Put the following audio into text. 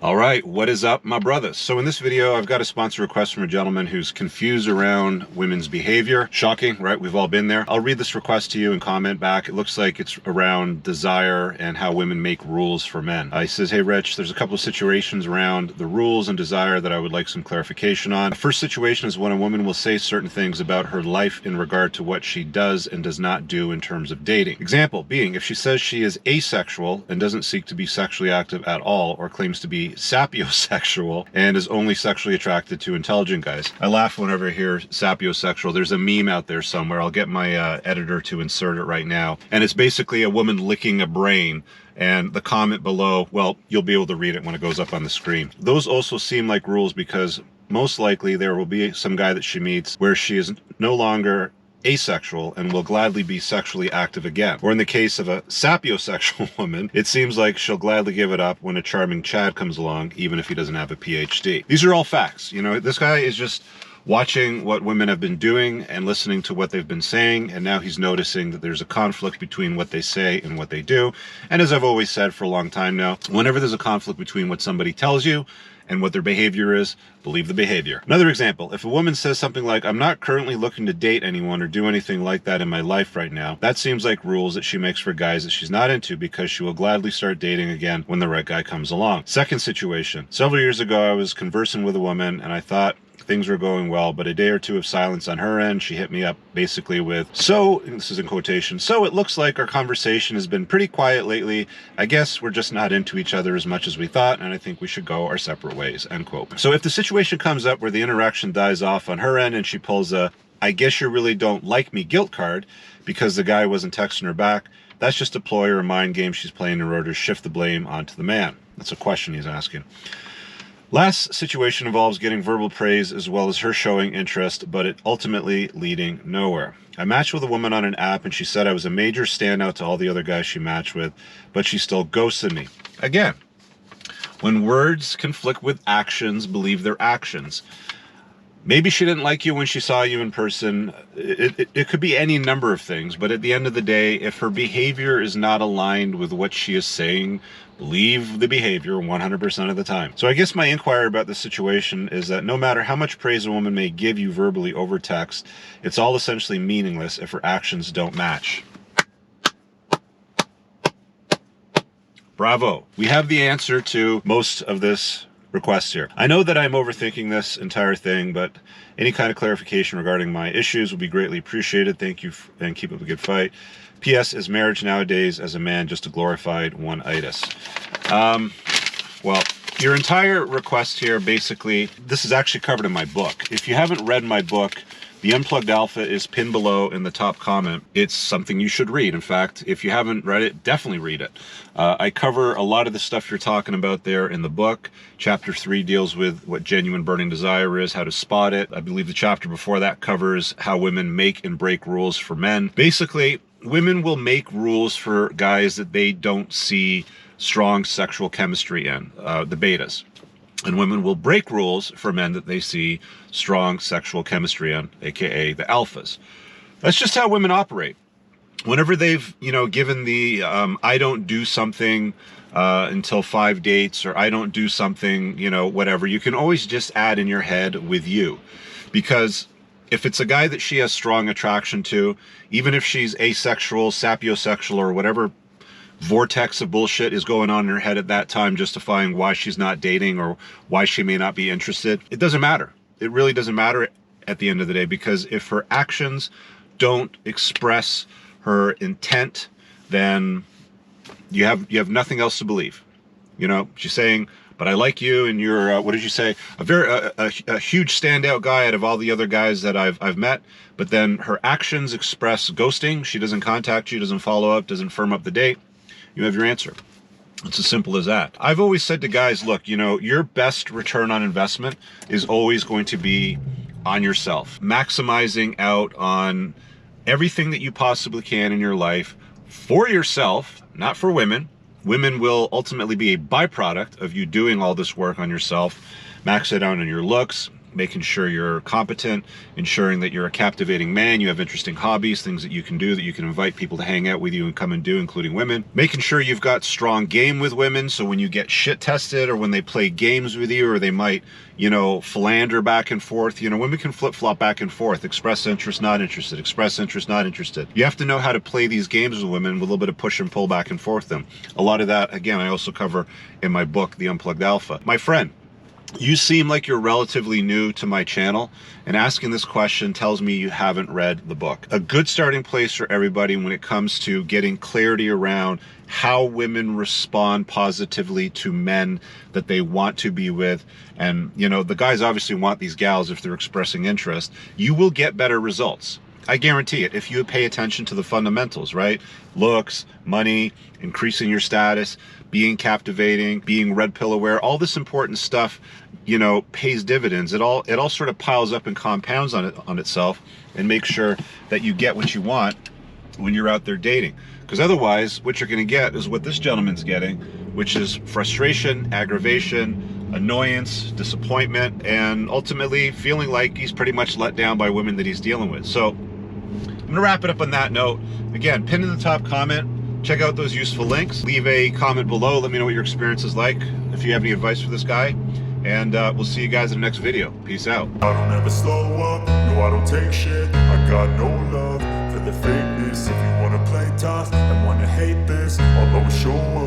All right, what is up, my brothers? So in this video, I've got a sponsor request from a gentleman who's confused around women's behavior. Shocking, right? We've all been there. I'll read this request to you and comment back. It looks like it's around desire and how women make rules for men. He says, hey, Rich, there's a couple of situations around the rules and desire that I would like some clarification on. The first situation is when a woman will say certain things about her life in regard to what she does and does not do in terms of dating. Example being, if she says she is asexual and doesn't seek to be sexually active at all, or claims to be sapiosexual and is only sexually attracted to intelligent guys. I laugh whenever I hear sapiosexual. There's a meme out there somewhere. I'll get my editor to insert it right now. And it's basically a woman licking a brain. And the comment below, well, you'll be able to read it when it goes up on the screen. Those also seem like rules because most likely there will be some guy that she meets where she is no longer asexual and will gladly be sexually active again. Or in the case of a sapiosexual woman, it seems like she'll gladly give it up when a charming Chad comes along, even if he doesn't have a PhD. These are all facts. You know, this guy is just watching what women have been doing and listening to what they've been saying, and now he's noticing that there's a conflict between what they say and what they do. And as I've always said for a long time now, whenever there's a conflict between what somebody tells you and what their behavior is, believe the behavior. Another example, if a woman says something like, I'm not currently looking to date anyone or do anything like that in my life right now, that seems like rules that she makes for guys that she's not into because she will gladly start dating again when the right guy comes along. Second situation, several years ago I was conversing with a woman and I thought things were going well, but a day or two of silence on her end, she hit me up basically with, so, and this is in quotation, so it looks like our conversation has been pretty quiet lately. I guess we're just not into each other as much as we thought, and I think we should go our separate ways, end quote. So if the situation comes up where the interaction dies off on her end and she pulls a, I guess you really don't like me guilt card because the guy wasn't texting her back, that's just a ploy or a mind game she's playing in order to shift the blame onto the man. That's a question he's asking. Last situation involves getting verbal praise as well as her showing interest, but it ultimately leading nowhere. I matched with a woman on an app and she said I was a major standout to all the other guys she matched with, but she still ghosted me. Again, when words conflict with actions, believe their actions. Maybe she didn't like you when she saw you in person. It could be any number of things, but at the end of the day, if her behavior is not aligned with what she is saying, believe the behavior 100% of the time. So I guess my inquiry about this situation is that no matter how much praise a woman may give you verbally over text, it's all essentially meaningless if her actions don't match. Bravo. We have the answer to most of this request here. I know that I'm overthinking this entire thing, but any kind of clarification regarding my issues would be greatly appreciated. Thank you and keep up a good fight. P.S. Is marriage nowadays as a man just a glorified one-itis? Well, your entire request here, basically, this is actually covered in my book. If you haven't read my book, The Unplugged Alpha is pinned below in the top comment. It's something you should read. In fact, if you haven't read it, definitely read it. I cover a lot of the stuff you're talking about there in the book. Chapter 3 deals with what genuine burning desire is, how to spot it. I believe the chapter before that covers how women make and break rules for men. Basically, women will make rules for guys that they don't see strong sexual chemistry in, the betas. And women will break rules for men that they see strong sexual chemistry in, aka the alphas. That's just how women operate. Whenever they've, given the I don't do something until 5 dates, or I don't do something, whatever, you can always just add in your head with you. Because if it's a guy that she has strong attraction to, even if she's asexual, sapiosexual, or whatever vortex of bullshit is going on in her head at that time justifying why she's not dating or why she may not be interested, it doesn't matter. It really doesn't matter at the end of the day, because if her actions don't express her intent, then you have nothing else to believe. She's saying, but I like you, and you're what did you say, a huge standout guy out of all the other guys that I've met, but then her actions express ghosting. She doesn't contact you, doesn't follow up, doesn't firm up the date. You have your answer. It's as simple as that. I've always said to guys, look, your best return on investment is always going to be on yourself. Maximizing out on everything that you possibly can in your life for yourself, not for women. Women will ultimately be a byproduct of you doing all this work on yourself. Max it out on your looks, making sure you're competent, ensuring that you're a captivating man, you have interesting hobbies, things that you can do, that you can invite people to hang out with you and come and do, including women. Making sure you've got strong game with women, so when you get shit tested or when they play games with you, or they might, you know, philander back and forth, you know, women can flip-flop back and forth, express interest, not interested, express interest, not interested. You have to know how to play these games with women with a little bit of push and pull back and forth them. A lot of that, again, I also cover in my book, The Unplugged Alpha. My friend, you seem like you're relatively new to my channel, and asking this question tells me you haven't read the book. A good starting place for everybody when it comes to getting clarity around how women respond positively to men that they want to be with. And, you know, the guys obviously want these gals if they're expressing interest. You will get better results. I guarantee it, if you pay attention to the fundamentals, right? Looks, money, increasing your status, being captivating, being red pill aware, all this important stuff, you know, pays dividends. It all sort of piles up and compounds on itself, and makes sure that you get what you want when you're out there dating. Because otherwise, what you're going to get is what this gentleman's getting, which is frustration, aggravation, annoyance, disappointment, and ultimately feeling like he's pretty much let down by women that he's dealing with. So I'm gonna wrap it up on that note. Again, pin in the top comment, check out those useful links, leave a comment below, let me know what your experience is like, if you have any advice for this guy, and we'll see you guys in the next video. Peace out. I don't ever slow up, no I don't take shit, I got no love for the fakeness. If you wanna play tough and wanna hate this, I'll always show up.